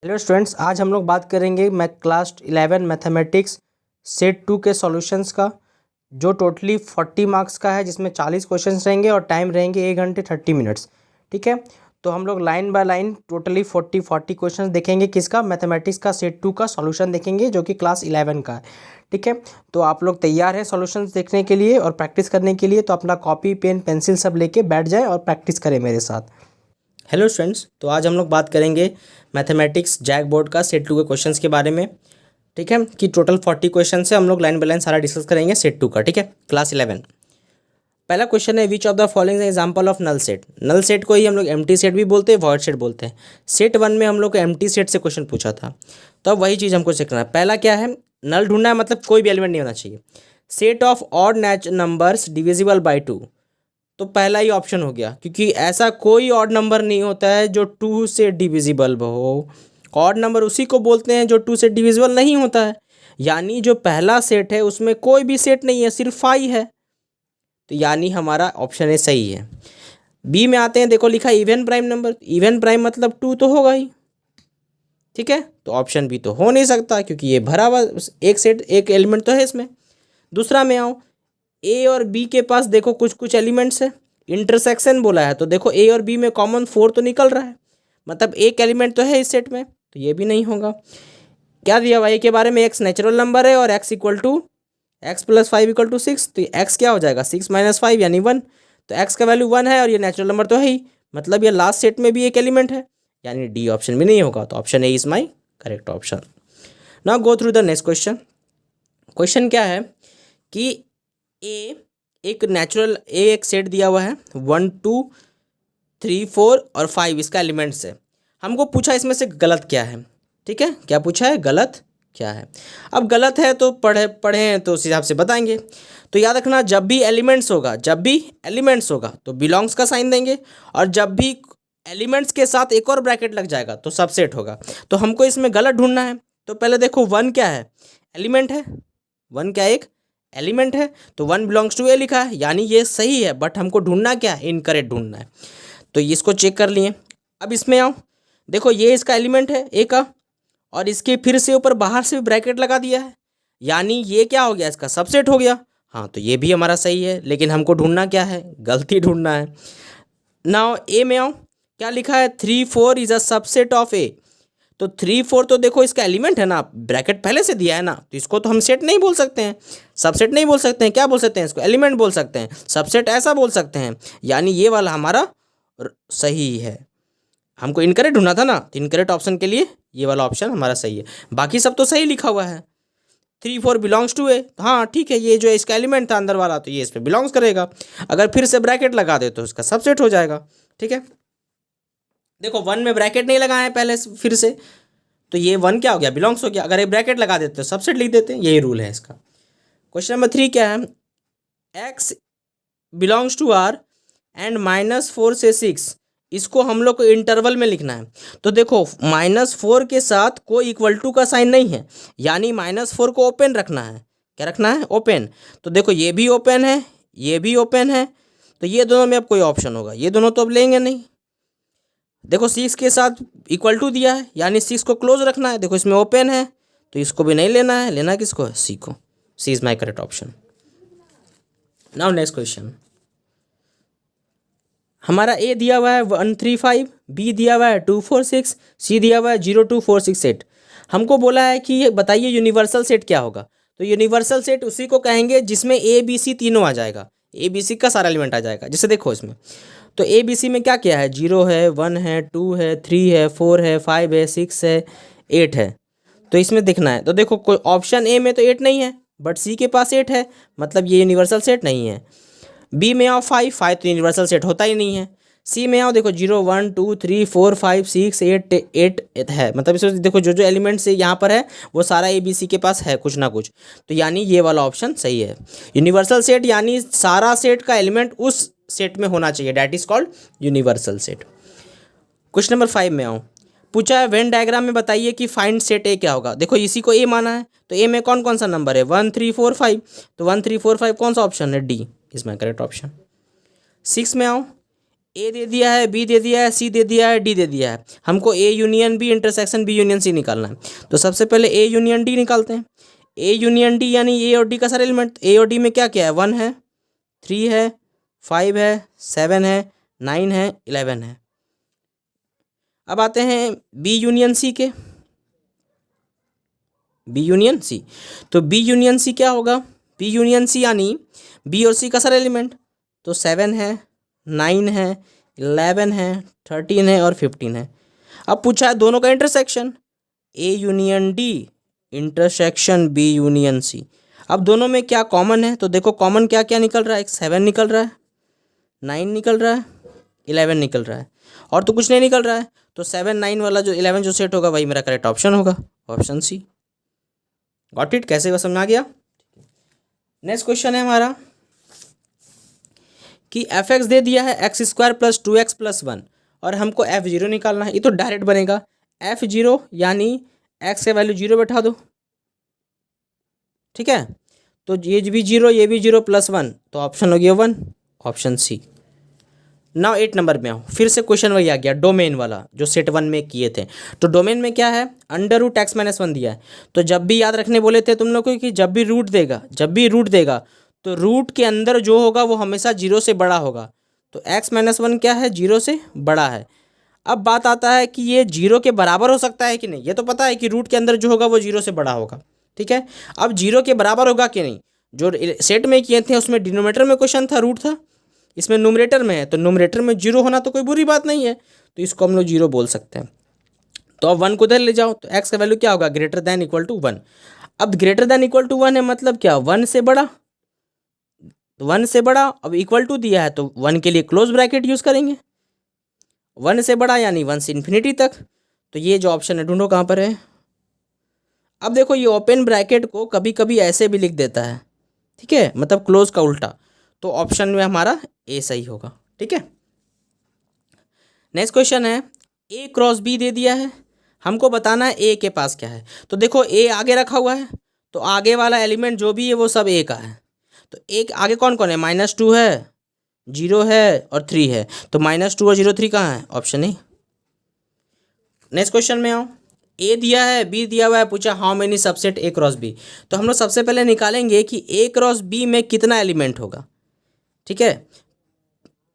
Hello students, आज हम लोग बात करेंगे क्लास 11 मैथमेटिक्स सेट 2 के सॉल्यूशंस का, जो टोटली 40 मार्क्स का है, जिसमें 40 क्वेश्चंस रहेंगे और टाइम रहेंगे 1 घंटे 30 मिनट्स। ठीक है, तो हम लोग line by line totally 40 questions देखेंगे। किसका? मैथमेटिक्स का सेट 2 का सॉल्यूशन देखेंगे, जो कि क्लास 11 का है। ठीक है, तो आप लोग तैयार हैं सॉल्यूशंस देखने के लिए और प्रैक्टिस करने के लिए? तो अपना कॉपी पेन पेंसिल सब लेके बैठ जाए और प्रैक्टिस करें मेरे साथ। हेलो स्टूडेंट्स, तो आज हम लोग बात करेंगे मैथमेटिक्स जैक बोर्ड का सेट 2 के क्वेश्चंस के बारे में। ठीक है, कि टोटल 40 क्वेश्चन से हम लोग लाइन बाय लाइन सारा डिस्कस करेंगे सेट 2 का। ठीक है, क्लास 11। पहला क्वेश्चन है, which of the following example of null set. Null set को ही हम लोग एम्प्टी सेट भी बोलते हैं, वॉइड सेट बोलते हैं। सेट 1 में हम लोग को एम्प्टी सेट से क्वेश्चन पूछा था, तो अब वही चीज़ हमको चेक करना है। पहला क्या है? नल ढूंढना है, मतलब कोई भी एलिमेंट नहीं होना चाहिए। Set of odd numbers divisible by 2, तो पहला ही ऑप्शन हो गया, क्योंकि ऐसा कोई ऑड नंबर नहीं होता है जो 2 से डिविजिबल हो। ऑड नंबर उसी को बोलते हैं जो 2 से डिविजिबल नहीं होता है। यानी जो पहला सेट है उसमें कोई भी सेट नहीं है, सिर्फ 5 है, तो यानी हमारा ऑप्शन ए सही है। बी में आते हैं, देखो लिखा even prime number. Even prime मतलब 2 तो होगा ही। ठीक है, तो ऑप्शन बी तो हो नहीं सकता, क्योंकि ये भरा हुआ एक सेट, एक एलिमेंट तो है इसमें। दूसरा में आओ, ए और बी के पास देखो कुछ कुछ एलिमेंट्स है, इंटरसेक्शन बोला है, तो देखो ए और बी में कॉमन 4 तो निकल रहा है, मतलब एक एलिमेंट तो है इस सेट में, तो ये भी नहीं होगा। क्या दिया हुआ ए के बारे में? एक्स नेचुरल नंबर है और x equal to x plus 5 equal to 6, तो एक्स क्या हो जाएगा? 6 माइनस 5 यानी 1, तो एक्स का वैल्यू 1 है और ये नेचुरल नंबर तो है ही, मतलब ये लास्ट सेट में भी एक एलिमेंट है, यानी डी ऑप्शन भी नहीं होगा, तो option A is my correct option. Now go through the next question. Question क्या है कि ए एक नेचुरल एक सेट दिया हुआ है, 1 2 3 4 और 5 इसका एलिमेंट्स है। हमको पूछा इसमें से गलत क्या है। ठीक है, क्या पूछा है? गलत क्या है। अब गलत है तो पढ़े हैं तो उस हिसाब से बताएंगे। तो याद रखना, जब भी एलिमेंट्स होगा तो बिलोंग्स का साइन देंगे, और जब भी एलिमेंट्स के साथ एक और ब्रैकेट लग जाएगा तो सबसेट होगा। तो हमको इसमें गलत ढूंढना है। तो पहले देखो 1 क्या है? एलिमेंट है। 1 क्या? एक एलिमेंट है, तो 1 बिलोंग्स टू ए लिखा है, यानी ये सही है, बट हमको ढूंढना क्या है? इनकरेक्ट ढूंढना है। तो इसको चेक कर लिए। अब इसमें आओ, देखो ये इसका एलिमेंट है ए का, और इसके फिर से ऊपर बाहर से भी ब्रैकेट लगा दिया है, यानी ये क्या हो गया? इसका सबसेट हो गया। हाँ, तो ये भी हमारा सही है, लेकिन हमको ढूंढना क्या है? गलती ढूंढना है। नाउ ए में आओ, क्या लिखा है? 3 4 इज अ सबसेट ऑफ ए, तो 3 4 तो देखो इसका एलिमेंट है ना, ब्रैकेट पहले से दिया है ना, तो इसको तो हम सेट नहीं बोल सकते हैं, सबसेट नहीं बोल सकते हैं। क्या बोल सकते हैं? इसको एलिमेंट बोल सकते हैं, सबसेट ऐसा बोल सकते हैं, यानी ये वाला हमारा सही है। हमको इनकरेक्ट ढूंढना था ना, तो इनकरेक्ट ऑप्शन के लिए ये वाला ऑप्शन हमारा सही है। बाकी सब तो सही लिखा हुआ है। 3 4 बिलोंग्स टू ए, हाँ ठीक है, ये जो इसका एलिमेंट था अंदर वाला, तो ये इस पर बिलोंग्स करेगा। अगर फिर से ब्रैकेट लगा दे तो इसका सबसेट हो जाएगा। ठीक है, देखो 1 में ब्रैकेट नहीं लगाए हैं पहले फिर से, तो ये 1 क्या हो गया? बिलोंग्स हो गया। अगर एक ब्रैकेट लगा देते तो सबसेट लिख देते, यही रूल है इसका। क्वेश्चन नंबर 3 क्या है? X belongs to R and -4 से 6, इसको हम लोग को इंटरवल में लिखना है। तो देखो -4 के साथ कोई इक्वल टू का साइन नहीं है, यानी -4 को ओपन रखना है। क्या रखना है? ओपन। तो देखो ये भी ओपन है, ये भी ओपन है, तो ये दोनों में अब कोई ऑप्शन होगा, ये दोनों तो अब लेंगे नहीं। देखो 6 के साथ इक्वल टू दिया है, यानी 6 को क्लोज रखना है। देखो इसमें ओपन है, तो इसको भी नहीं लेना है, लेना किसको है? सी को। C is my correct option. Now next question. हमारा ए दिया हुआ है 1 3 5, बी दिया हुआ है 2 4 6, सी दिया हुआ है 0 2 4 6 8। हमको बोला है कि ये बताइए यूनिवर्सल सेट क्या होगा। तो यूनिवर्सल सेट उसी को कहेंगे जिसमें ए बी सी तीनों आ जाएगा, ए बी सी का सारा एलिमेंट आ जाएगा। जैसे देखो इसमें तो ए बी सी में क्या क्या है? 0 है, 1 है, 2 है, 3 है, 4 है, 5 है, 6 है, 8 है। तो इसमें देखना है, तो देखो कोई ऑप्शन ए में तो 8 नहीं है, बट सी के पास 8 है, मतलब ये यूनिवर्सल सेट नहीं है। बी में आओ 5 5 तो यूनिवर्सल सेट होता ही नहीं है। सी में आओ, देखो 0 1 2 3 4 5 6 8 8 है, मतलब इसमें देखो जो जो एलिमेंट्स यहाँ पर है वो सारा ए बी सी के पास है कुछ ना कुछ, तो यानी ये वाला ऑप्शन सही है। यूनिवर्सल सेट यानी सारा सेट का एलिमेंट उस सेट में होना चाहिए, that is called universal set. Question number 5 में आओ, पूछा है वेन डायग्राम में बताइए कि फाइंड सेट ए क्या होगा। देखो इसी को ए माना है, तो ए में कौन कौन सा नंबर है? 1 3 4 5, तो 1 3 4 5 कौन सा ऑप्शन है? D is my correct option. 6 में आओ, ए दे दिया है, बी दे दिया है, सी दे दिया है, डी दे दिया है। हमको A union B intersection B union C निकालना है। तो सबसे पहले ए यूनियन डी निकालते हैं। ए यूनियन डी यानी ए और डी का सारा एलिमेंट। ए और डी में क्या क्या है, 1 है, 3 है, 5 है, 7 है, 9 है, 11 है। अब आते हैं बी यूनियन सी के। बी यूनियन सी, तो बी यूनियन सी क्या होगा, बी यूनियन सी यानी बी और सी का सारा एलिमेंट। तो 7 है, 9 है, 11 है, 13 है और 15 है। अब पूछा है दोनों का intersection, A union D intersection B union C. अब दोनों में क्या कॉमन है, तो देखो कॉमन क्या क्या निकल रहा है, एक 7 निकल रहा है, 9 निकल रहा है, 11 निकल रहा है, और तो कुछ नहीं निकल रहा है। तो 7 9 वाला जो 11 जो सेट होगा वही मेरा करेक्ट ऑप्शन होगा, ऑप्शन सी। गॉट इट, कैसे वो समझ आ गया। नेक्स्ट क्वेश्चन है हमारा कि एफ एक्स दे दिया है x square plus 2x plus 1 और हमको एफ जीरो निकालना है। ये तो डायरेक्ट बनेगा, एफ जीरो यानी एक्स के वैल्यू जीरो बैठा दो, ठीक है। तो ये भी जीरो, ये भी जीरो, प्लस 1, तो ऑप्शन हो गया 1, ऑप्शन सी। नाउ 8 नंबर में आओ, फिर से क्वेश्चन वही आ गया डोमेन वाला जो सेट 1 में किए थे। तो डोमेन में क्या है, अंडर रूट एक्स माइनस 1 दिया है। तो जब भी याद रखने बोले थे तुम लोग को कि जब भी रूट देगा तो रूट के अंदर जो होगा वो हमेशा जीरो से बड़ा होगा। तो एक्स माइनस 1 क्या है, जीरो से बड़ा है। अब बात आता है कि ये जीरो के बराबर हो सकता है कि नहीं। ये तो पता है कि रूट के अंदर जो होगा वो जीरो से बड़ा होगा, ठीक है। अब जीरो के बराबर होगा कि नहीं, जो सेट में किए थे उसमें डिनोमिनेटर में क्वेश्चन था, रूट था, इसमें न्यूमरेटर में है। तो न्यूमरेटर में जीरो होना तो कोई बुरी बात नहीं है, तो इसको हम लोग जीरो बोल सकते हैं। तो अब 1 को इधर ले जाओ, तो एक्स का वैल्यू क्या होगा, ग्रेटर दैन इक्वल टू 1। अब ग्रेटर दैन इक्वल टू 1 है मतलब क्या, 1 से बड़ा, तो 1 से बड़ा। अब इक्वल टू दिया है तो 1 के लिए क्लोज ब्रैकेट यूज़ करेंगे, 1 से बड़ा यानी 1 से इन्फिनिटी तक। तो ये जो ऑप्शन है ढूंढो कहाँ पर है। अब देखो ये ओपन ब्रैकेट को कभी कभी ऐसे भी लिख देता है, ठीक है, मतलब क्लोज का उल्टा। तो ऑप्शन में हमारा ए सही होगा, ठीक है। नेक्स्ट क्वेश्चन है ए क्रॉस बी दे दिया है, हमको बताना है ए के पास क्या है। तो देखो ए आगे रखा हुआ है, तो आगे वाला एलिमेंट जो भी है वो सब ए का है। तो एक आगे कौन कौन है, -2 है, 0 है और 3 है। तो -2 और 0 3 कहाँ है, ऑप्शन ए। नेक्स्ट क्वेश्चन में आओ, ए दिया है, बी दिया हुआ है, पूछा how many subset A cross B. तो हम लोग सबसे पहले निकालेंगे कि ए क्रॉस बी में कितना एलिमेंट होगा, ठीक है।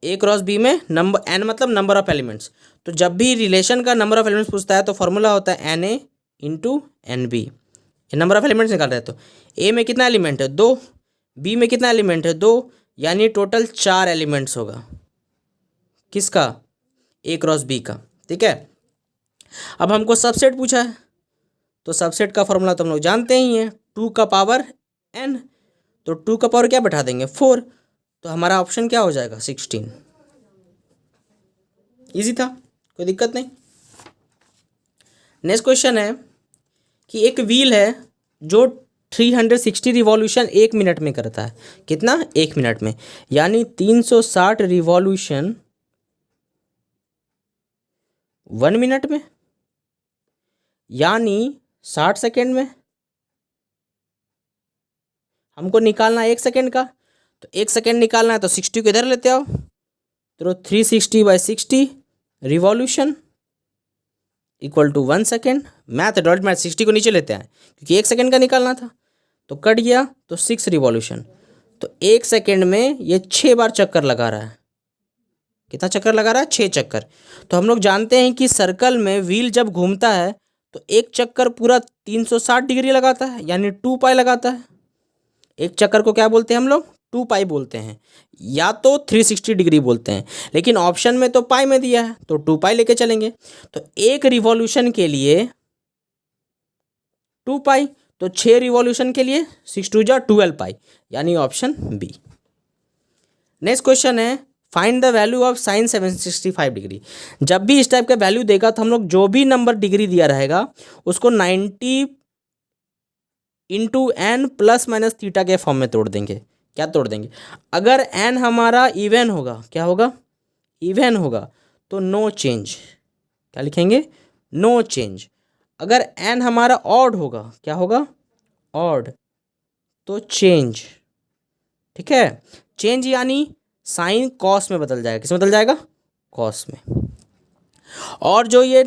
ए क्रॉस बी में नंबर एन मतलब नंबर ऑफ एलिमेंट्स। तो जब भी रिलेशन का नंबर ऑफ एलिमेंट्स पूछता है तो फॉर्मूला होता है n A into n B. ये नंबर ऑफ एलिमेंट्स निकाल रहे हैं। तो ए में कितना एलिमेंट है, 2, बी में कितना एलिमेंट है, 2, यानी टोटल 4 एलिमेंट्स होगा किसका, ए क्रॉस बी का, ठीक है। अब हमको सबसेट पूछा है, तो सबसेट का फॉर्मूला तो हम लोग जानते ही हैं, 2 का पावर n। तो 2 का पावर क्या बैठा देंगे, 4। तो हमारा ऑप्शन क्या हो जाएगा, 16। इजी था, कोई दिक्कत नहीं। नेक्स्ट क्वेश्चन है कि एक व्हील है जो 360 रिवॉल्यूशन 1 मिनट में करता है। कितना, 1 मिनट में, यानी 360 रिवॉल्यूशन 1 मिनट में, यानी 60 सेकेंड में। हमको निकालना है 1 सेकेंड का, तो 1 सेकेंड निकालना है तो 60 को इधर लेते आओ, तो 360/60 revolution equal to 1 second. Math dot math 60 को नीचे लेते हैं क्योंकि 1 सेकेंड का निकालना था, तो कट गया, तो 6 रिवॉल्यूशन। तो 1 सेकेंड में ये 6 बार चक्कर लगा रहा है। कितना चक्कर लगा रहा है, 6 चक्कर। तो हम लोग जानते हैं कि सर्कल में व्हील जब घूमता है तो एक चक्कर पूरा 360 डिग्री लगाता है, यानी 2 पाई लगाता है। एक चक्कर को क्या बोलते हैं हम लोग, 2 पाई बोलते हैं, या तो 360 डिग्री बोलते हैं। लेकिन ऑप्शन में तो पाई में दिया है तो 2 पाई लेके चलेंगे। तो एक रिवॉल्यूशन के लिए 2 पाई, तो 6 रिवॉल्यूशन के लिए 6 2 जा 12 पाई, यानी ऑप्शन बी। नेक्स्ट क्वेश्चन है find the value of sine 765 degree. जब भी इस टाइप का वैल्यू देगा तो हम लोग जो भी नंबर डिग्री दिया रहेगा उसको 90 into n plus minus theta के फॉर्म में तोड़ देंगे। क्या तोड़ देंगे, अगर एन हमारा इवन होगा, क्या होगा, इवन होगा, तो नो चेंज। क्या लिखेंगे, नो चेंज। अगर एन हमारा ऑड होगा, क्या होगा, ऑड, तो चेंज, ठीक है। चेंज यानी साइन कॉस में बदल जाएगा, किस में बदल जाएगा, कॉस में। और जो ये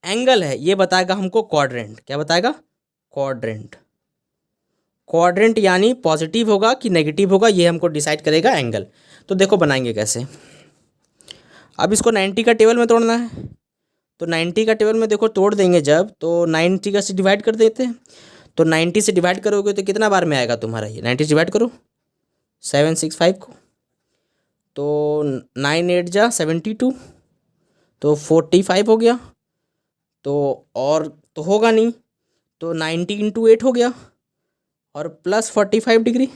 एंगल है ये बताएगा हमको क्वाड्रेंट। क्या बताएगा? क्वाड्रेंट। क्वाड्रेंट यानी पॉजिटिव होगा कि नेगेटिव होगा, ये हमको डिसाइड करेगा एंगल। तो देखो बनाएंगे कैसे। अब इसको 90 का टेबल में तोड़ना है, तो 90 का टेबल में देखो तोड़ देंगे जब, तो 90 का से डिवाइड कर देते हैं। तो 90 से डिवाइड करोगे तो कितना बार में आएगा तुम्हारा ये? 90 से डिवाइड करो 765 को, तो 9 8 जा 72, तो 45 हो गया। तो और तो होगा नहीं, तो 90 इंटू 8 हो गया और प्लस 45 डिग्री,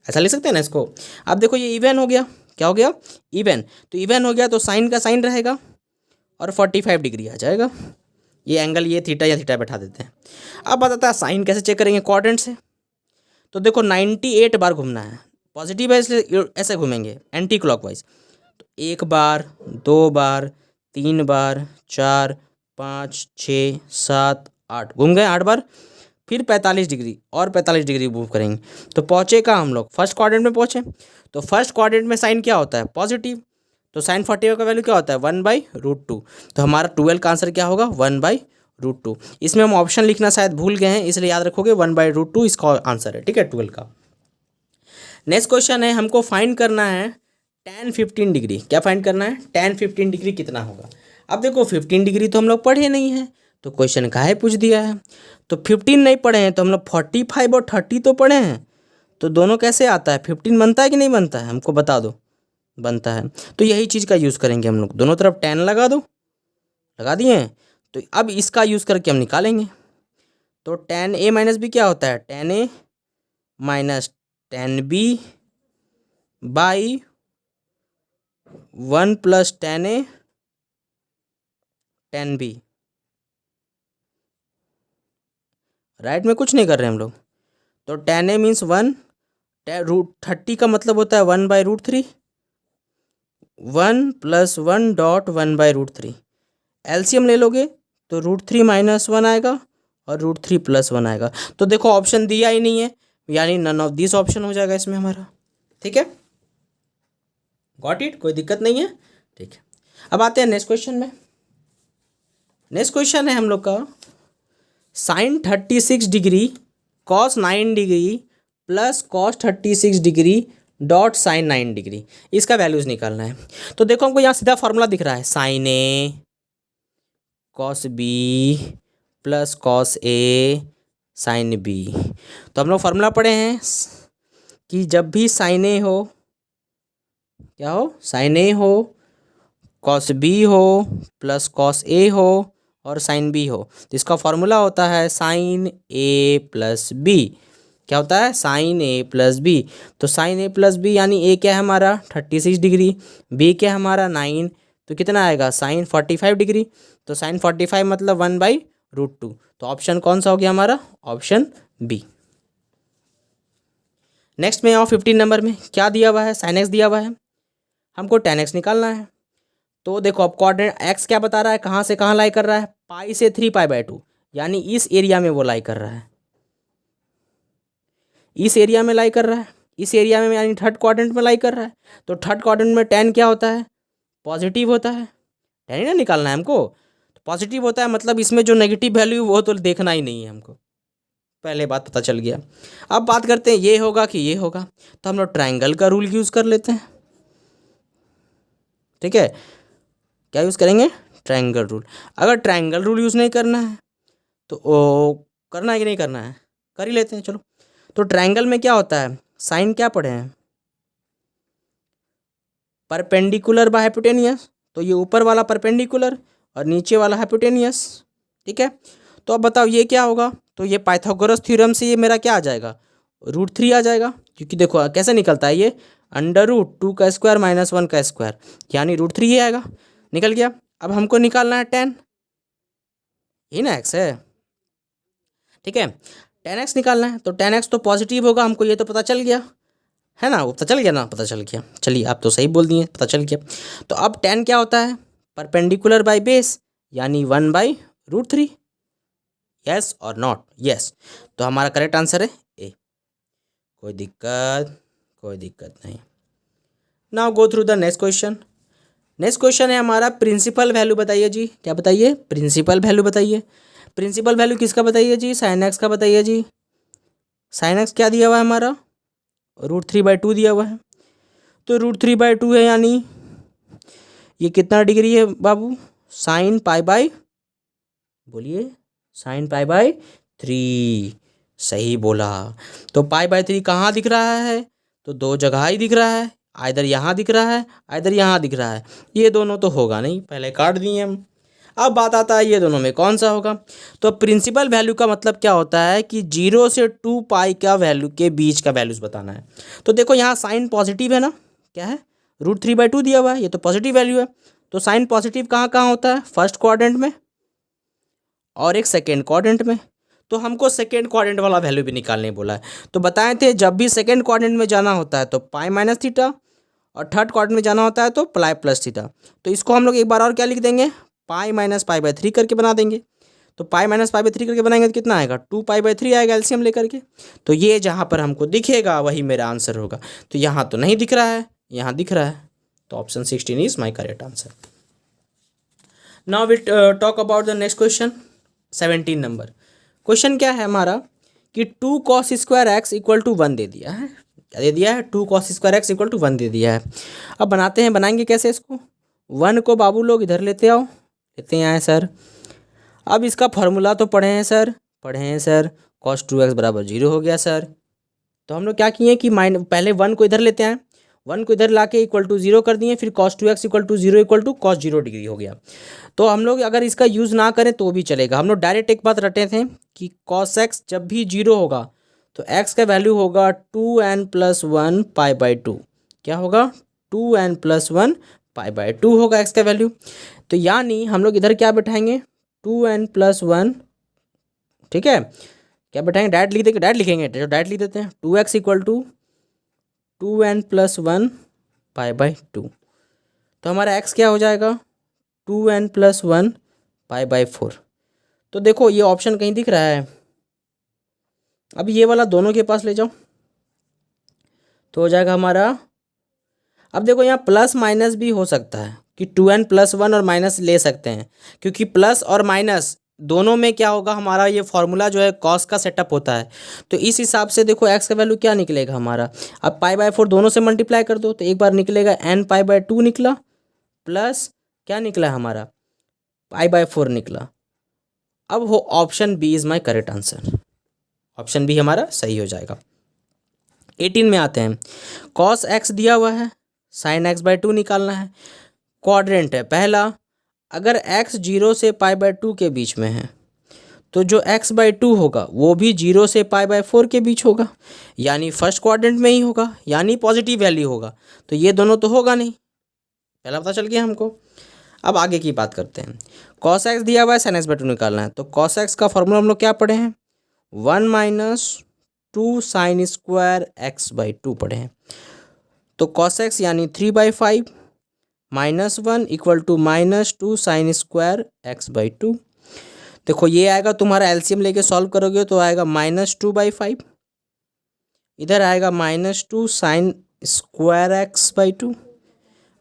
ऐसा लिख सकते हैं ना इसको। अब देखो ये इवन हो गया। क्या हो गया? इवन। तो इवन हो गया तो साइन का साइन रहेगा और 45 डिग्री आ जाएगा। ये एंगल ये थीटा या थीटा बैठा देते हैं। अब बताता है साइन कैसे चेक करेंगे क्वाड्रेंट से। तो देखो 98 बार घूमना है, पॉजिटिव है इसलिए ऐसे घूमेंगे एंटी क्लॉकवाइज। तो 1 बार, 2 बार, 3 बार, 4 5 6 7 8, घूम गए 8 बार। फिर 45 डिग्री और 45 डिग्री मूव करेंगे तो पहुँचे कहाँ हम लोग? फर्स्ट क्वाड्रेंट में पहुँचे। तो फर्स्ट क्वाड्रेंट में साइन क्या होता है? पॉजिटिव। तो साइन 45 का वैल्यू क्या होता है? 1/√2। तो हमारा 12 का आंसर क्या होगा? 1/√2। इसमें हम ऑप्शन लिखना शायद भूल गए हैं, इसलिए याद रखोगे 1/√2 इसका आंसर है। ठीक है, 12 का। नेक्स्ट क्वेश्चन है, हमको फाइंड करना है tan 15 डिग्री। क्या फाइंड करना है? tan 15 डिग्री कितना होगा। अब देखो 15 डिग्री तो हम लोग पढ़े नहीं हैं, तो क्वेश्चन काहे पूछ दिया है। तो 15 नहीं पढ़े हैं तो हम लोग 45 और 30 तो पढ़े हैं, तो दोनों कैसे आता है? 15 बनता है कि नहीं बनता है? हमको बता दो। बनता है, तो यही चीज़ का यूज़ करेंगे हम लोग। दोनों तरफ tan लगा दो, लगा दिए। तो अब इसका यूज़ करके हम निकालेंगे। तो tan a माइनस बी क्या होता है? tan a minus tan b by 1 plus tan a tan b। Right में कुछ नहीं कर रहे हम लोग। तो tan a मीन्स 1, √30 का मतलब होता है 1/√3, 1 + 1.1/√3। एलसीएम ले लोगे तो √3 - 1 आएगा और √3 + 1 आएगा। तो देखो ऑप्शन दिया ही नहीं है, यानी नन ऑफ दिस ऑप्शन हो जाएगा इसमें हमारा। ठीक है, गॉट इट? कोई दिक्कत नहीं है। ठीक है, अब आते हैं नेक्स्ट क्वेश्चन में। नेक्स्ट क्वेश्चन है हम लोग का sin 36 degree cos 9 degree plus cos 36 degree dot sin 9 degree, इसका वैल्यूज़ निकालना है। तो देखो हमको यहाँ सीधा फॉर्मूला दिख रहा है, sin a cos b plus cos a sin b। तो हम लोग फार्मूला पढ़े हैं कि जब भी sin a हो, क्या हो? sin a हो, cos b हो, प्लस cos a हो और sin b हो, तो इसका फॉर्मूला होता है sin a प्लस b। क्या होता है? sin a plus b। तो sin a प्लस b यानी a क्या है हमारा? 36 डिग्री, b क्या है हमारा? 9, तो कितना आएगा? sin 45 degree. तो sin 45 मतलब 1/√2। तो ऑप्शन कौन सा हो गया हमारा? Option B. नेक्स्ट में आओ 15 नंबर में। क्या दिया हुआ है? sin x दिया हुआ है, हमको tan x निकालना है। तो देखो अब कोऑर्डिनेट x क्या बता रहा है, कहाँ से कहाँ लाई कर रहा है? पाई से 3π/2, यानी इस एरिया में वो लाई कर रहा है, इस एरिया में लाई कर रहा है, इस एरिया में यानी थर्ड क्वाड्रेंट में लाई कर रहा है। तो थर्ड क्वाड्रेंट में tan क्या होता है? पॉजिटिव होता है। tan ही ना निकालना है हमको, तो पॉजिटिव होता है मतलब इसमें जो नेगेटिव वैल्यू वो तो देखना ही नहीं है हमको, पहले बात पता चल गया। अब बात करते हैं ये होगा कि ये होगा, तो हम लोग ट्राइंगल का रूल यूज़ कर लेते हैं। ठीक है, क्या यूज़ करेंगे? Triangle rule. अगर ट्रायंगल रूल यूज़ नहीं करना है तो ओ करना है कि नहीं करना है? कर ही लेते हैं चलो। तो ट्रायंगल में क्या होता है? साइन क्या पढ़े हैं? Perpendicular by hypotenuse. तो ये ऊपर वाला परपेंडिकुलर और नीचे वाला हाइपोटेनियस। ठीक है, तो अब बताओ ये क्या होगा? तो ये पाइथागोरस थ्योरम से ये मेरा क्या आ जाएगा? √3 आ जाएगा, क्योंकि देखो कैसे निकलता है ये, √2 का स्क्वायर माइनस 1 का स्क्वायर, यानी √3 ही आएगा। निकल गया। अब हमको निकालना है tan, ये ना x है। ठीक है, tan x निकालना है, तो tan x तो पॉजिटिव होगा, हमको ये तो पता चल गया है ना, वो पता चल गया ना, पता चल गया। चलिए आप तो सही बोल दिए, पता चल गया। तो अब tan क्या होता है? परपेंडिकुलर बाय बेस, यानी 1/√3। यस और नॉट? यस। तो हमारा करेक्ट आंसर है ए। कोई दिक्कत? कोई दिक्कत नहीं। Now go through the next question. Next question है हमारा प्रिंसिपल वैल्यू बताइए जी। क्या बताइए? प्रिंसिपल वैल्यू बताइए। प्रिंसिपल वैल्यू किसका बताइए जी? साइन एक्स का बताइए जी। साइन एक्स क्या दिया हुआ है हमारा? √3/2 दिया हुआ है। तो √3/2 है, यानी ये कितना डिग्री है बाबू? साइन पाई बाय, बोलिए, साइन पाई बाय 3। सही बोला। तो पाई/3 कहाँ दिख रहा है? तो दो जगह ही दिख रहा है, आइदर यहाँ दिख रहा है, आइदर यहाँ दिख रहा है। ये दोनों तो होगा नहीं, पहले काट दिए हम। अब बात आता है ये दोनों में कौन सा होगा। तो प्रिंसिपल वैल्यू का मतलब क्या होता है कि 0 से 2 का वैल्यू के बीच का वैल्यूज बताना है। तो देखो यहाँ साइन पॉजिटिव है ना, क्या है? √3/2 दिया हुआ है, ये तो पॉजिटिव वैल्यू है। तो साइन पॉजिटिव कहाँ कहाँ होता है? फर्स्ट क्वाड्रेंट में और एक सेकेंड क्वाड्रेंट में। तो हमको सेकेंड क्वाड्रेंट वाला वैल्यू भी निकालने बोला है। तो बताए थे जब भी सेकेंड क्वाड्रेंट में जाना होता है तो π-θ, और थर्ड क्वाड्रेंट में जाना होता है तो π+θ। तो इसको हम लोग एक बार और क्या लिख देंगे? π-π/3 करके बना देंगे। तो π-π/3 करके बनाएंगे तो कितना आएगा? 2π/3 आएगा एलसीएम लेकर के। तो ये जहाँ पर हमको दिखेगा वही मेरा आंसर होगा। तो यहाँ तो नहीं दिख रहा है, यहाँ दिख रहा है। तो option 16 is my correct answer. Now we talk about the next question 17 number. Question क्या है हमारा कि 2 cos² x = 1 दे दिया है। क्या दे दिया है? 2 cos² x = 1 दे दिया है। अब बनाते हैं, बनाएंगे कैसे इसको? 1 को बाबू लोग इधर लेते आओ, लेते आए सर। अब इसका फॉर्मूला तो पढ़े हैं सर, पढ़े हैं सर। cos 2x = 0 हो गया सर। तो हम लोग क्या किए कि पहले 1 को इधर लेते आए, 1 को इधर लाके =0 कर दिए, फिर cos 2x = 0 = cos 0 डिग्री हो गया। तो हम लोग अगर इसका यूज़ ना करें तो भी चलेगा। हम लोग डायरेक्ट एक बात रटे थे कि cos x जब भी 0 होगा तो x का वैल्यू होगा 2n+1 π/2। क्या होगा? 2n+1 π/2 होगा x का वैल्यू। तो यानी हम लोग इधर क्या बैठाएंगे? 2n+1, ठीक है। क्या बैठाएंगे? डायरेक्ट लिख देंगे, डायरेक्ट लिखेंगे, जो डायरेक्ट लिख देते हैं 2x = 2n+1 π/2। तो हमारा x क्या हो जाएगा? 2n+1 π/4। तो देखो ये ऑप्शन कहीं दिख रहा है। अब ये वाला दोनों के पास ले जाओ तो हो जाएगा हमारा। अब देखो यहाँ प्लस माइनस भी हो सकता है कि 2n+1 और माइनस ले सकते हैं, क्योंकि प्लस और माइनस दोनों में क्या होगा हमारा, ये फॉर्मूला जो है कॉस का सेटअप होता है। तो इस हिसाब से देखो x का वैल्यू क्या निकलेगा हमारा। अब π/4 दोनों से मल्टीप्लाई कर दो तो एक बार निकलेगा n π/2 निकला, प्लस क्या निकला हमारा? π/4 निकला। अब हो option B is my correct answer. Option B हमारा सही हो जाएगा। 18 में आते हैं। cos x दिया हुआ है, sin x/2 निकालना है। क्वाड्रेंट है पहला, अगर x 0 से π/2 के बीच में है तो जो x/2 होगा वो भी 0 से π/4 के बीच होगा, यानी फर्स्ट क्वाड्रेंट में ही होगा, यानी पॉजिटिव वैल्यू होगा। तो ये दोनों तो होगा नहीं, पहला पता चल गया हमको। अब आगे की बात करते हैं। cos x दिया हुआ है, sin x/2 निकालना है। तो cos x का फॉर्मूला हम लोग क्या पढ़े हैं? 1 - 2 sin² x/2 पढ़े हैं। तो cos x यानी 3/5 -1 = -2 sin² x/2। देखो ये आएगा, तुम्हारा एलसीएम लेके सॉल्व करोगे तो आएगा -2/5, इधर आएगा -2 sin² x/2।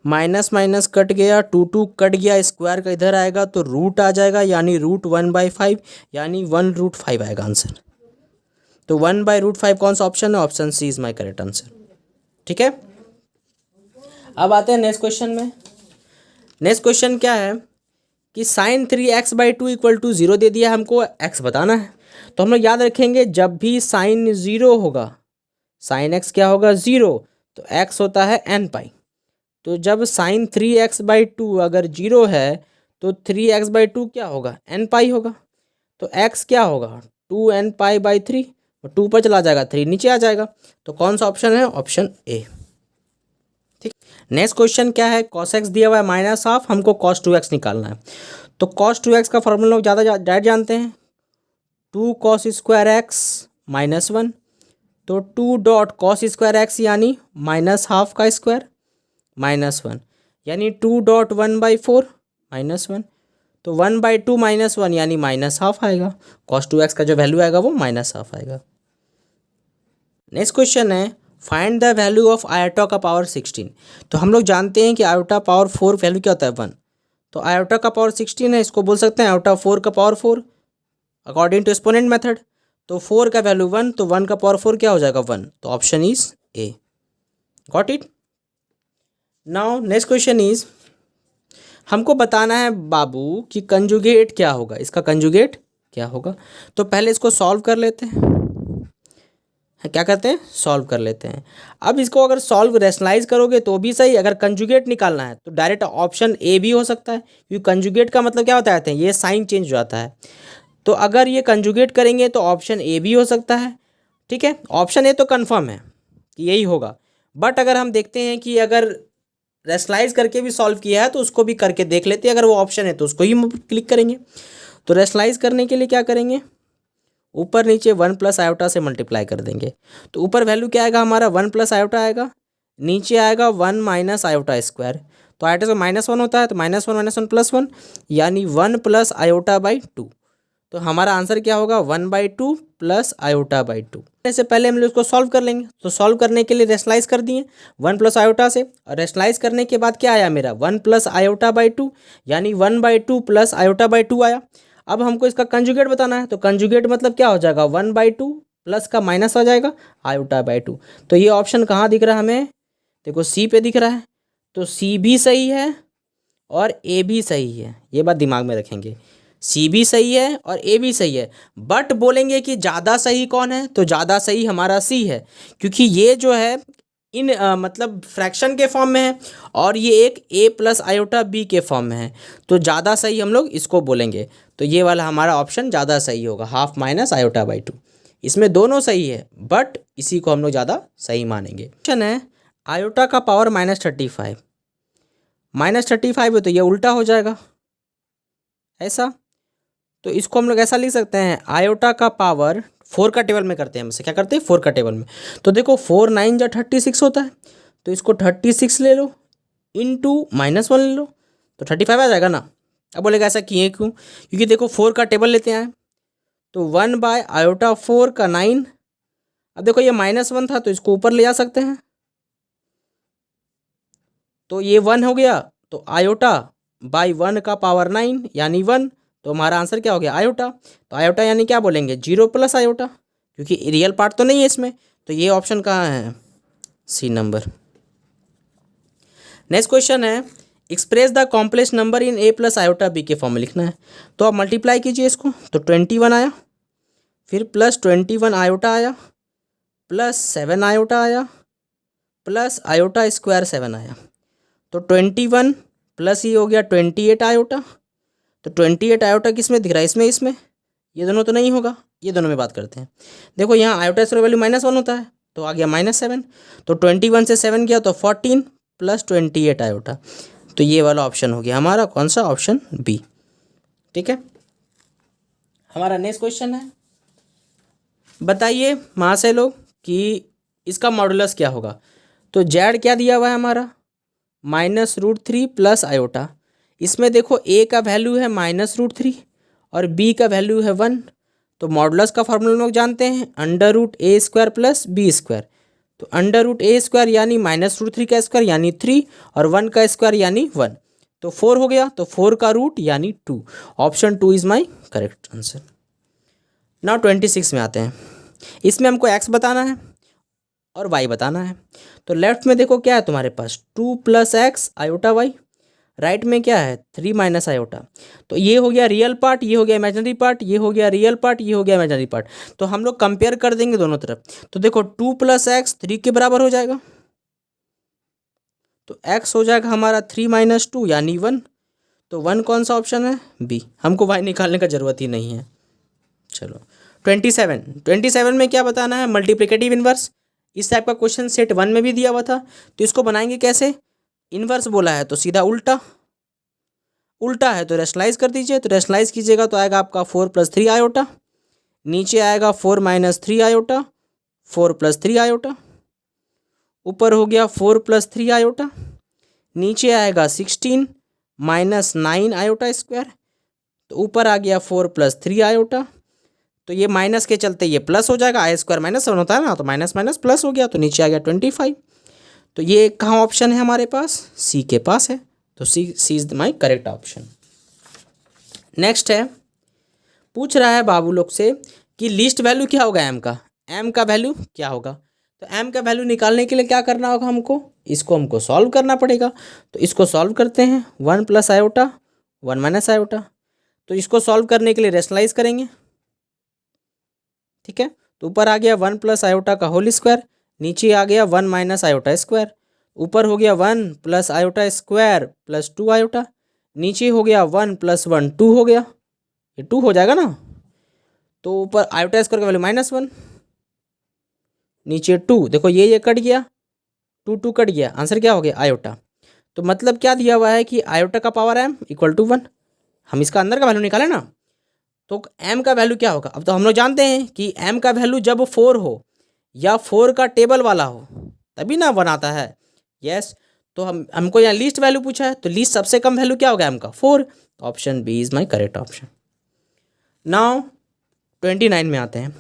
Minus minus cut गया, 2 कट गया, स्क्वायर का इधर आएगा तो रूट आ जाएगा, यानी √1/5, यानी 1√5 आएगा आंसर। तो 1/√5 कौन सा ऑप्शन है? Option C is my correct answer. ठीक है, अब आते हैं नेक्स्ट क्वेश्चन में। नेक्स्ट क्वेश्चन क्या है कि sin 3x/2 = 0 दे दिया, हमको x बताना है। तो हम लोग याद रखेंगे जब भी साइन 0 होगा, sin x क्या होगा? 0, तो x होता है n π। तो जब sin 3x/2 अगर 0 है तो 3x/2 क्या होगा? n π होगा। तो x क्या होगा? 2nπ/3, 2 पर चला जाएगा, 3 नीचे आ जाएगा। तो कौन सा ऑप्शन है? Option A. ठीक, नेक्स्ट क्वेश्चन क्या है? cos x दिया हुआ है -1/2, हमको cos 2x निकालना है। तो cos 2x का फॉर्मूला लोग ज़्यादा डायरेक्ट जानते हैं, 2 cos² x -1। तो 2 cos² x यानी -1/2 का स्क्वायर -1, यानी 2.1/4 -1। तो 1/2 -1 यानी -1/2 आएगा। cos 2x का जो वैल्यू आएगा वो -1/2 आएगा। नेक्स्ट क्वेश्चन है find the value of iota का पावर 16। तो हम लोग जानते हैं कि आयोटा पावर 4 वैल्यू क्या होता है 1। तो आयोटा का पावर 16 है, इसको बोल सकते हैं आयोटा 4 का power 4 according to exponent method. तो 4 का वैल्यू 1, तो 1 का पावर 4 क्या हो जाएगा 1। तो option is a. Got it. Now next question is, हमको बताना है बाबू कि कंजुगेट क्या होगा, इसका कंजुगेट क्या होगा। तो पहले इसको सॉल्व कर लेते हैं। क्या करते हैं, सॉल्व कर लेते हैं। अब इसको अगर सॉल्व रैशनलाइज करोगे तो भी सही, अगर कंजुगेट निकालना है तो डायरेक्ट ऑप्शन ए भी हो सकता है, क्योंकि कंजुगेट का मतलब क्या होता है, ये साइन चेंज हो जाता है। तो अगर ये कंजुगेट करेंगे तो ऑप्शन ए भी हो सकता है। ठीक है, ऑप्शन ए तो कन्फर्म है कि यही होगा। बट अगर हम देखते हैं कि अगर रैशनलाइज करके भी सॉल्व किया है तो उसको भी करके देख लेते हैं, अगर वो ऑप्शन है तो उसको ही क्लिक करेंगे। तो रैशनलाइज करने के लिए क्या करेंगे, ऊपर नीचे 1 प्लस आयोटा से मल्टीप्लाई कर देंगे। तो ऊपर वैल्यू क्या आएगा हमारा 1 प्लस आयोटा आएगा, नीचे आएगा 1 माइनस आयोटा स्क्वायर। तो आयोटा से -1 होता है, तो -1 प्लस 1 यानी 1 प्लस आयोटा बाई 2। तो हमारा आंसर क्या होगा 1/2 प्लस आयोटा बाई 2। इससे पहले हम लोग उसको सॉल्व कर लेंगे। तो सॉल्व करने के लिए रेशनलाइज कर दिए 1 प्लस आयोटा से, और रेशनलाइज करने के बाद क्या आया मेरा 1 प्लस आयोटा बाई 2 यानी 1/2 प्लस आयोटा बाई 2 आया। अब हमको इसका कंजुगेट बताना है। तो कंजुगेट मतलब क्या हो जाएगा 1/2 प्लस का माइनस आ जाएगा आयोटा बाई 2। तो ये ऑप्शन कहाँ दिख रहा है हमें, देखो सी पे दिख रहा है। तो सी भी सही है और ए भी सही है, ये बात दिमाग में रखेंगे। सी भी सही है और ए भी सही है, बट बोलेंगे कि ज़्यादा सही कौन है, तो ज़्यादा सही हमारा सी है, क्योंकि ये जो है इन मतलब फ्रैक्शन के फॉर्म में है और ये एक ए प्लस आयोटा बी के फॉर्म में है। तो ज़्यादा सही हम लोग इसको बोलेंगे। तो ये वाला हमारा ऑप्शन ज़्यादा सही होगा, हाफ माइनस आयोटा बाई 2। इसमें दोनों सही है बट इसी को हम लोग ज़्यादा सही मानेंगे। क्वेश्चन है आयोटा का पावर -35। -35 है तो ये उल्टा हो जाएगा ऐसा। तो इसको हम लोग ऐसा लिख सकते हैं आयोटा का पावर 4 का टेबल में करते हैं, हमसे क्या करते हैं 4 का टेबल में। तो देखो 4 9 जा 36 होता है, तो इसको 36 ले लो इंटू -1 ले लो, तो 35 आ जाएगा ना। अब बोलेगा ऐसा किए क्यों, क्योंकि देखो 4 का टेबल लेते हैं, तो 1 बाय आयोटा 4 का 9। अब देखो ये -1 था तो इसको ऊपर ले जा सकते हैं, तो ये 1 हो गया। तो आयोटा बाई 1 का पावर 9 यानी 1। तो हमारा आंसर क्या हो गया आयोटा। तो आयोटा यानी क्या बोलेंगे 0 प्लस आयोटा, क्योंकि रियल पार्ट तो नहीं है इसमें। तो ये ऑप्शन कहाँ है, सी नंबर। नेक्स्ट क्वेश्चन है express the complex number in A plus iota B के फॉर्म में लिखना है। तो आप मल्टीप्लाई कीजिए इसको, तो 21 आया, फिर प्लस 21 आयोटा आया, प्लस 7 आयोटा आया, प्लस आयोटा स्क्वायर 7 आया। तो 21 प्लस ये हो गया 28 आयोटा। तो 28 आयोटा किस में दिख रहा है, इसमें ये दोनों तो नहीं होगा, ये दोनों में बात करते हैं। देखो यहाँ आयोटा स्क्वायर वैल्यू -1 होता है, तो आ गया -7। तो 21 से 7 गया तो 14 प्लस 28 आयोटा। तो ये वाला ऑप्शन हो गया हमारा कौन सा, ऑप्शन बी। ठीक है, हमारा नेक्स्ट क्वेश्चन है, बताइए महाशय लोग कि इसका मॉडुलस क्या होगा। तो जेड क्या दिया हुआ है हमारा -√3 प्लस आयोटा। इसमें देखो ए का वैल्यू है -√3 और बी का वैल्यू है 1। तो मॉडुलस का फॉर्मूला लोग जानते हैं √a² प्लस b²। तो √a² यानी -√3 का स्क्वायर यानी 3 और 1 का स्क्वायर यानी 1। तो 4 हो गया, तो 4 का रूट यानी 2। Option 2 is my correct answer. Now 26 में आते हैं। इसमें हमको x बताना है और y बताना है। तो लेफ्ट में देखो क्या है तुम्हारे पास 2 + x आयोटा y, राइट में क्या है 3 - आयोटा। तो ये हो गया रियल पार्ट, ये हो गया इमेजिनरी पार्ट, ये हो गया रियल पार्ट, ये हो गया इमेजिनरी पार्ट। तो हम लोग कंपेयर कर देंगे दोनों तरफ। तो देखो 2 + x 3 के बराबर हो जाएगा, तो x हो जाएगा हमारा 3 - 2 यानी 1। तो 1 कौन सा ऑप्शन है, बी। हमको y निकालने का ज़रूरत ही नहीं है। चलो 27 में क्या बताना है, मल्टीप्लिकेटिव इन्वर्स। इस टाइप का क्वेश्चन सेट 1 में भी दिया हुआ था। तो इसको बनाएंगे कैसे, इन्वर्स बोला है तो सीधा उल्टा है तो रेशनलाइज कर दीजिए। तो रेशनलाइज कीजिएगा तो आएगा आपका 4 + 3 आयोटा, नीचे आएगा 4 - 3 आयोटा, 4 + 3 आयोटा, ऊपर हो गया 4 + 3 आयोटा, नीचे आएगा 16 - 9 आयोटा स्क्वायर। तो ऊपर आ गया 4 + 3 आयोटा, तो ये माइनस के चलते ये प्लस हो जाएगा, आई स्क्वायर माइनस 7 होता है ना, तो माइनस माइनस प्लस हो गया, तो नीचे आ गया 25। तो ये कहाँ ऑप्शन है हमारे पास, सी के पास है, तो C is my correct option. Next है, पूछ रहा है बाबू लोग से कि लिस्ट वैल्यू क्या होगा एम का, एम का वैल्यू क्या होगा। तो एम का वैल्यू निकालने के लिए क्या करना होगा हमको, इसको हमको सॉल्व करना पड़ेगा। तो इसको सॉल्व करते हैं, 1 प्लस आयोटा 1 माइनस आयोटा। तो इसको सॉल्व करने के लिए रेशनलाइज करेंगे, ठीक है। तो ऊपर आ गया 1 प्लस आयोटा का होल स्क्वायर, नीचे आ गया 1 माइनस आयोटा स्क्वायर, ऊपर हो गया 1 plus iota square plus 2 iota, नीचे हो गया 1 प्लस 1 2 हो गया, ये 2 हो जाएगा ना। तो ऊपर आयोटा स्क्वायर का वैल्यू -1, नीचे 2, देखो ये कट गया, 2 कट गया, आंसर क्या हो गया आयोटा। तो मतलब क्या दिया हुआ है कि आयोटा का पावर m इक्वल टू 1, हम इसका अंदर का वैल्यू निकालें ना। तो m का वैल्यू क्या होगा, अब तो हम लोग जानते हैं कि m का वैल्यू जब 4 हो या 4 का टेबल वाला हो तभी ना 1 आता है। यस, तो हमको यहाँ लीस्ट वैल्यू पूछा है, तो लीस्ट सबसे कम वैल्यू क्या होगा m का, 4। Option B is my correct option. Now 29 में आते हैं,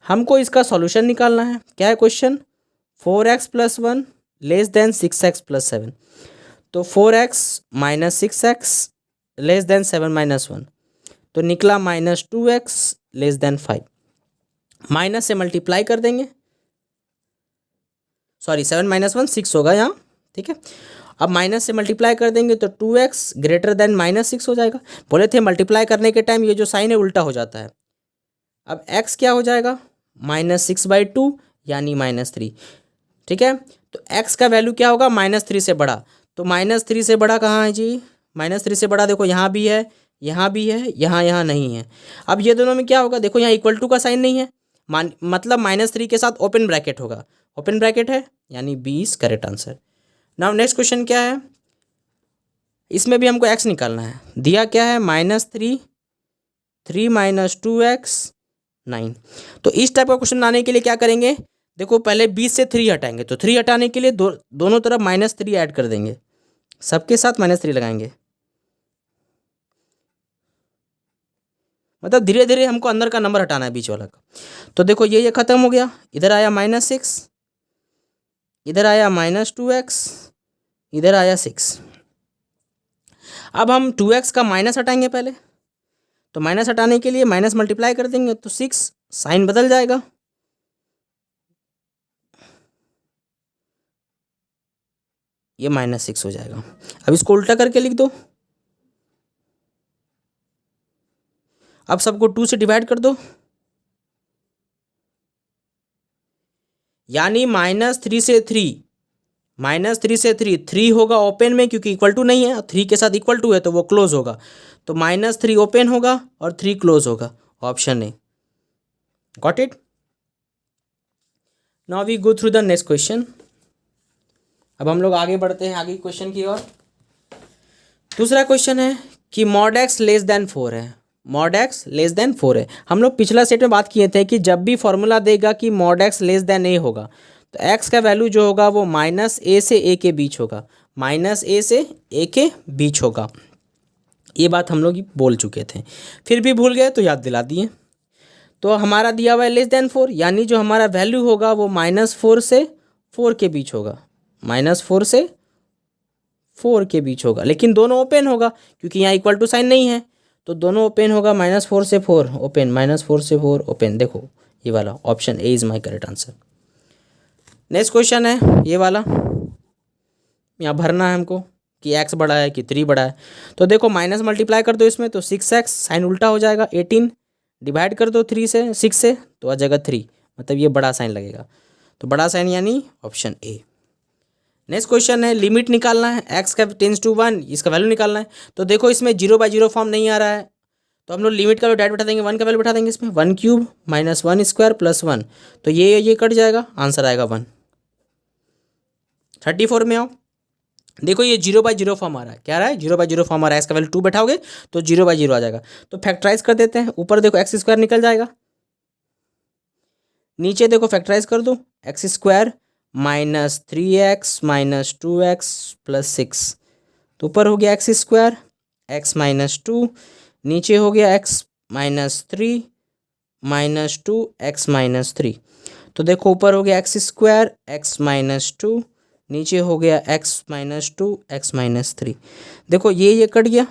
हमको इसका सॉल्यूशन निकालना है। क्या है question, 4x plus 1 less than 6x plus 7। तो 4x minus 6x less than 7 minus 1, तो निकला -2x लेस देन 5। माइनस से मल्टीप्लाई कर देंगे, सॉरी 7 माइनस 1 6 होगा यहाँ, ठीक है। अब माइनस से मल्टीप्लाई कर देंगे तो 2x ग्रेटर देन -6 हो जाएगा। बोले थे मल्टीप्लाई करने के टाइम ये जो साइन है उल्टा हो जाता है। अब x क्या हो जाएगा, -6/2 यानी -3, ठीक है। तो x का वैल्यू क्या होगा, -3 से बड़ा। तो -3 से बड़ा कहाँ है जी, -3 से बड़ा देखो यहाँ भी है, यहाँ भी है, यहाँ नहीं है। अब ये दोनों में क्या होगा, देखो यहाँ इक्वल टू का साइन नहीं है, मतलब -3 के साथ ओपन ब्रैकेट होगा, ओपन ब्रैकेट है, यानी B is correct answer. Now next question क्या है, इसमें भी हमको x निकालना है। दिया क्या है, -3 3 माइनस 2x 9। तो इस टाइप का क्वेश्चन आने के लिए क्या करेंगे, देखो पहले 20 से 3 हटाएंगे, तो 3 हटाने के लिए दोनों तरफ -3 ऐड कर देंगे, सबके साथ -3 लगाएंगे। मतलब धीरे धीरे हमको अंदर का नंबर हटाना है बीच वाला का। तो देखो ये खत्म हो गया, इधर आया -6, इधर आया -2x, इधर आया 6। अब हम 2x का माइनस हटाएंगे पहले, तो माइनस हटाने के लिए माइनस मल्टीप्लाई कर देंगे, तो 6 साइन बदल जाएगा, ये -6 हो जाएगा। अब इसको उल्टा करके लिख दो, अब सबको 2 से डिवाइड कर दो, यानी -3 से 3, -3 से 3, 3 होगा ओपन में क्योंकि इक्वल टू नहीं है, 3 के साथ इक्वल टू है तो वो क्लोज होगा, तो -3 ओपन होगा और 3 क्लोज होगा, option A. Got it. Now we go through the next question. अब हम लोग आगे बढ़ते हैं आगे क्वेश्चन की ओर। दूसरा क्वेश्चन है कि mod x लेस देन 4 है, mod x लेस देन 4 है। हम लोग पिछला सेट में बात किए थे कि जब भी फॉर्मूला देगा कि mod x less than a होगा, तो x का वैल्यू जो होगा वो -a से a के बीच होगा, -a से a के बीच होगा। ये बात हम लोग बोल चुके थे, फिर भी भूल गए तो याद दिला दिए। तो हमारा दिया हुआ है लेस देन 4, यानी जो हमारा वैल्यू होगा वो -4 से 4 के बीच होगा, -4 से 4 के बीच होगा, लेकिन दोनों ओपन होगा क्योंकि यहाँ इक्वल टू साइन नहीं है, तो दोनों ओपन होगा, -4 से 4 ओपन, -4 से 4 ओपन। देखो ये वाला option A is my correct answer. Next question है ये वाला, यहाँ भरना है हमको कि x बड़ा है कि 3 बड़ा है। तो देखो माइनस मल्टीप्लाई कर दो इसमें, तो 6x साइन उल्टा हो जाएगा, 18 डिवाइड कर दो 3 से 6 से, तो आ जाएगा 3, मतलब ये बड़ा साइन लगेगा, तो बड़ा साइन यानी ऑप्शन ए। नेक्स्ट क्वेश्चन है लिमिट निकालना है, x का टेंस टू 1, इसका वैल्यू निकालना है। तो देखो इसमें 0/0 फॉर्म नहीं आ रहा है, तो हम लोग लिमिट का वैल्यू डायरेक्ट बैठा देंगे, 1 का वैल्यू बैठा देंगे इसमें, 1³ माइनस 1 स्क्वायर प्लस 1, तो ये कट जाएगा, आंसर आएगा 1। 34 में आओ, देखो ये 0/0 फॉर्म आ रहा है, क्या आ रहा है 0/0 फॉर्म आ रहा है, इसका वैल्यू 2 बैठाओगे तो 0/0 आ जाएगा। तो फैक्टराइज कर देते हैं, ऊपर देखो x स्क्वायर निकल जाएगा, नीचे देखो फैक्टराइज कर दो, x square minus 3x minus 2x plus 6, तो ऊपर हो गया x स्क्वायर x माइनस 2, नीचे हो गया x माइनस 3 -2 x-3। तो देखो ऊपर हो गया x² x-2, नीचे हो गया x-2 x-3। देखो ये कट गया,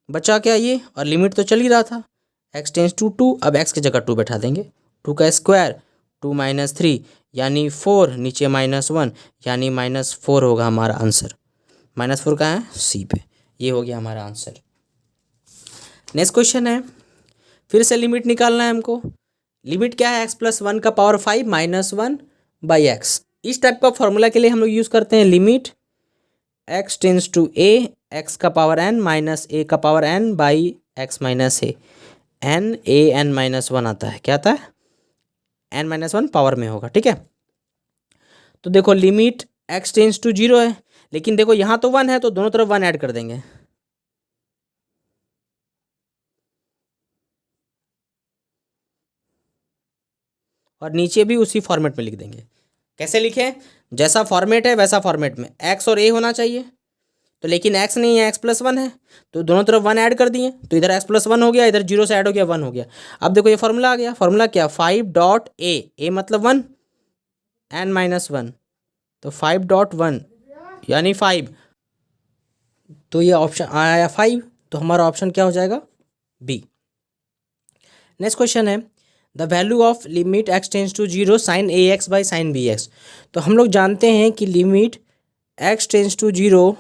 बचा क्या ये, और लिमिट तो चल ही रहा था x टेंस टू 2। अब x की जगह 2 बैठा देंगे, 2 का स्क्वायर 2 - 3 यानी 4, नीचे -1 यानी -4 होगा हमारा आंसर। -4 कहाँ है, सी पे। ये हो गया हमारा आंसर। नेक्स्ट क्वेश्चन है, फिर से लिमिट निकालना है हमको। लिमिट क्या है, x+1 का पावर 5 -1/x। इस टाइप का फॉर्मूला के लिए हम लोग यूज़ करते हैं limit x tends to a x का पावर n माइनस a का power n by x minus a। n a n -1 आता है, क्या आता है, n-1 पावर में होगा, ठीक है। तो देखो लिमिट x टेंस टू 0 है, लेकिन देखो यहाँ तो 1 है, तो दोनों तरफ 1 ऐड कर देंगे। और नीचे भी उसी फॉर्मेट में लिख देंगे। कैसे लिखें, जैसा फॉर्मेट है वैसा फॉर्मेट में x और a होना चाहिए। तो लेकिन x नहीं है, x+1 है, तो दोनों तरफ 1 ऐड कर दिए, तो इधर x+1 हो गया, इधर 0 से ऐड हो गया 1 हो गया। अब देखो ये फॉर्मूला आ गया, फॉर्मूला क्या, 5.a, a मतलब 1 n-1, तो 5.1 यानी 5। तो ये ऑप्शन आया 5, तो हमारा ऑप्शन क्या हो जाएगा, बी। नेक्स्ट क्वेश्चन है, the value of limit x tends to 0 sin ax by sin bx। तो हम लोग जानते हैं कि limit x tends to 0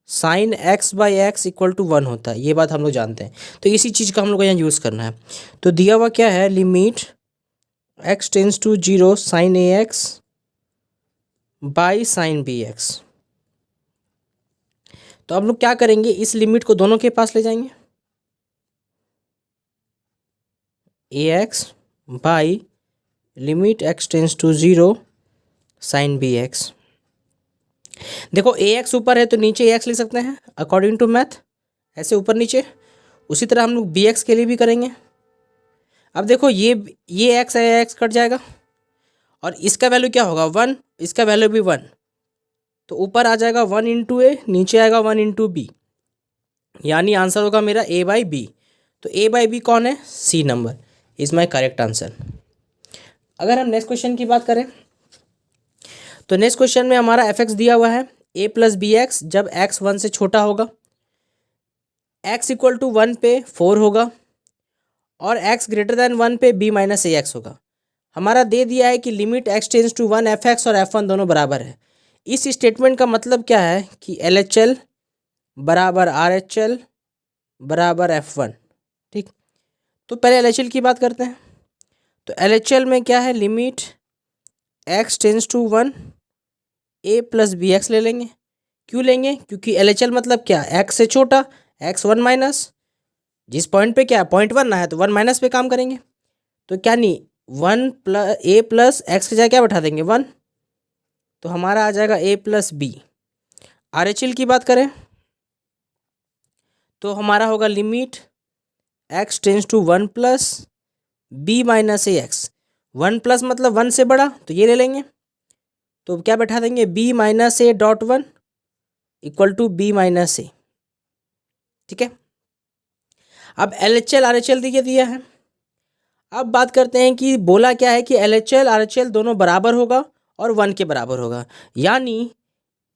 sin x by x equal to 1 होता है, ये बात हम लोग जानते हैं। तो इसी चीज़ का हम लोग को यहाँ यूज़ करना है। तो दिया हुआ क्या है, limit x tends to 0 sin ax by sin bx। तो हम लोग क्या करेंगे, इस लिमिट को दोनों के पास ले जाएंगे, ax by limit x tends to 0 sin bx। देखो ax ऊपर है तो नीचे ax लिख सकते हैं अकॉर्डिंग टू मैथ, ऐसे ऊपर नीचे। उसी तरह हम लोग bx के लिए भी करेंगे। अब देखो ये x है, x कट जाएगा, और इसका वैल्यू क्या होगा 1, इसका वैल्यू भी 1, तो ऊपर आ जाएगा 1 इंटू ए, नीचे आएगा 1 इंटू बी, यानी आंसर होगा मेरा a/b। तो a/b कौन है, C number is my correct answer. अगर हम नेक्स्ट क्वेश्चन की बात करें, तो नेक्स्ट क्वेश्चन में हमारा f(x) दिया हुआ है a + bx जब x 1 से छोटा होगा, x इक्वल टू 1 पे 4 होगा, और x ग्रेटर देन 1 पे b माइनस ax होगा। हमारा दे दिया है कि limit x tends to 1 f(x) और f1 दोनों बराबर है। इस स्टेटमेंट का मतलब क्या है कि LHL बराबर RHL बराबर f1, ठीक। तो पहले LHL की बात करते हैं। तो LHL में क्या है, limit x tends to 1 a + bx ले लेंगे। क्यों लेंगे, क्योंकि LHL मतलब क्या, x से छोटा, x 1 माइनस, जिस पॉइंट पे क्या है, पॉइंट 1 ना है तो 1 माइनस पे काम करेंगे। तो क्या नहीं, 1 a + x की जगह क्या बैठा देंगे 1, तो हमारा आ जाएगा a + b। RHL की बात करें तो हमारा होगा limit x tends to 1 + b minus ax। 1 plus मतलब 1 से बड़ा, तो ये ले लेंगे, तो क्या बैठा देंगे b minus a.1 equal to b minus a, ठीक है। अब LHL RHL दिया है। अब बात करते हैं कि बोला क्या है कि LHL RHL दोनों बराबर होगा और 1 के बराबर होगा, यानी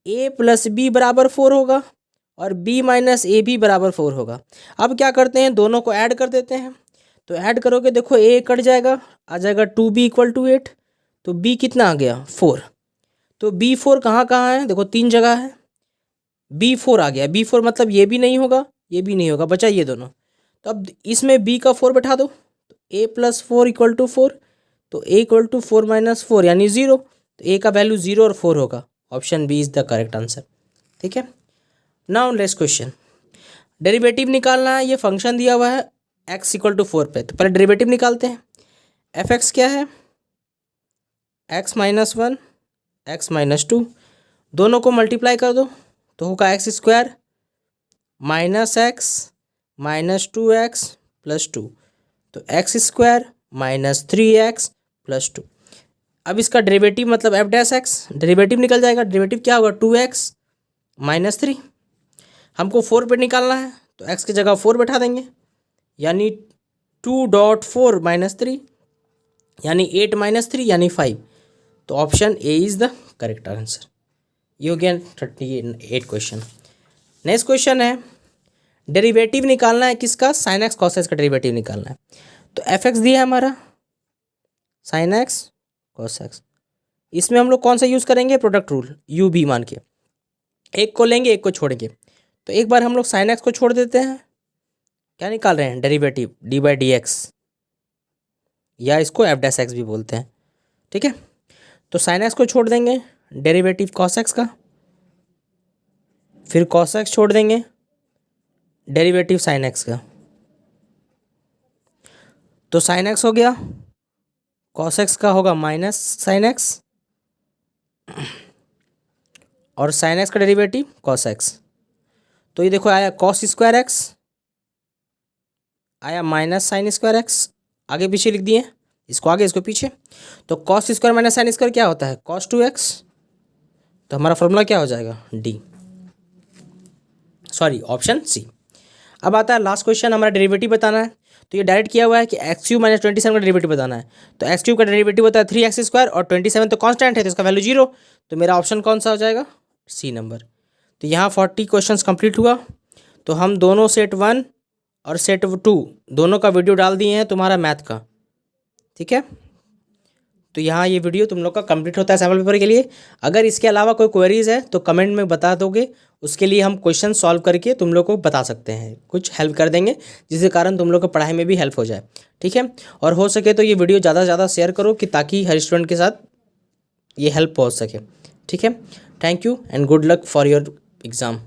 a + b बराबर 4 होगा और b माइनस ए भी बराबर 4 होगा। अब क्या करते हैं, दोनों को ऐड कर देते हैं। तो ऐड करोगे, देखो a कट जाएगा, आ जाएगा 2b इक्वल टू 8, तो b कितना आ गया 4। तो b4 कहाँ कहाँ है, देखो 3 जगह है, b4 आ गया। b4 मतलब ये भी नहीं होगा, ये भी नहीं होगा, बचा ये दोनों। तो अब इसमें b का 4 बैठा दो, तो a + 4 इक्वल टू 4, तो a इक्वल टू 4 - 4 यानी 0, तो a का वैल्यू 0 और 4 होगा। Option B is the correct answer, ठीक है। नाउ नेक्स्ट क्वेश्चन, डेरिवेटिव निकालना है। ये फंक्शन दिया हुआ है x इक्वल टू 4 पे, तो पहले डेरिवेटिव निकालते हैं। f(x) क्या है, x - 1 x - 2, दोनों को मल्टीप्लाई कर दो तो होगा x² - x - 2x + 2, तो x² - 3x + 2। अब इसका डेरिवेटिव मतलब f'(x), डेरिवेटिव निकल जाएगा। डेरिवेटिव क्या होगा 2x - 3। हमको 4 पे निकालना है, तो x की जगह 4 बैठा देंगे, यानी 2.4 -3 यानी 8 -3 यानी 5। तो option A is the correct answer. ये हो गया 38 क्वेश्चन। नेक्स्ट क्वेश्चन है डेरिवेटिव निकालना है किसका, साइन एक्स कॉस एक्स का डेरिवेटिव निकालना है। तो एफ एक्स दिया है हमारा, साइन एक्स कॉस एक्स, इसमें हम लोग कौन सा यूज़ करेंगे, प्रोडक्ट रूल, यू बी मान के एक को लेंगे एक को छोड़ेंगे। तो एक बार हम लोग साइन एक्स को छोड़ देते हैं, क्या निकाल रहे हैं, derivative D by D x, या इसको एफ डैश एक्स भी बोलते हैं, ठीक है। तो साइन एक्स को छोड़ देंगे, डेरिवेटिव कॉस एक्स का, फिर कॉस एक्स छोड़ देंगे, डेरिवेटिव साइन एक्स का। तो साइन एक्स हो गया, कॉस एक्स का होगा माइनस साइन एक्स, और साइन एक्स का डेरिवेटिव कॉस एक्स। तो ये देखो आया कॉस स्क्वायर एक्स, आया माइनस साइन स्क्वायर एक्स, आगे पीछे लिख दिए, इसको आगे इसको पीछे। तो cos square minus sine square क्या होता है, कॉस 2x। तो हमारा फॉर्मूला क्या हो जाएगा, डी, सॉरी ऑप्शन सी। अब आता है लास्ट क्वेश्चन, हमारा डेरिवेटिव बताना है। तो ये डायरेक्ट किया हुआ है कि x³ - 27 का डेरिवेटिव बताना है। तो x³ का डेरिवेटिव होता है 3x² और 27 तो कांस्टेंट है तो इसका वैल्यू 0। तो मेरा ऑप्शन कौन सा हो जाएगा, सी नंबर। तो यहाँ 40 क्वेश्चंस कंप्लीट हुआ। तो हम दोनों सेट 1 और सेट 2 दोनों का वीडियो डाल दिए हैं तुम्हारा मैथ का, ठीक है। तो यहाँ ये वीडियो तुम लोग का कंप्लीट होता है सैम्पल पेपर के लिए। अगर इसके अलावा कोई क्वेरीज है तो कमेंट में बता दोगे, उसके लिए हम क्वेश्चन सॉल्व करके तुम लोग को बता सकते हैं, कुछ हेल्प कर देंगे जिसके कारण तुम लोग को पढ़ाई में भी हेल्प हो जाए, ठीक है। और हो सके तो ये वीडियो ज़्यादा से ज़्यादा शेयर करो कि ताकि हर स्टूडेंट के साथ ये हेल्प पहुँच सके, ठीक है। Thank you and good luck for your exam.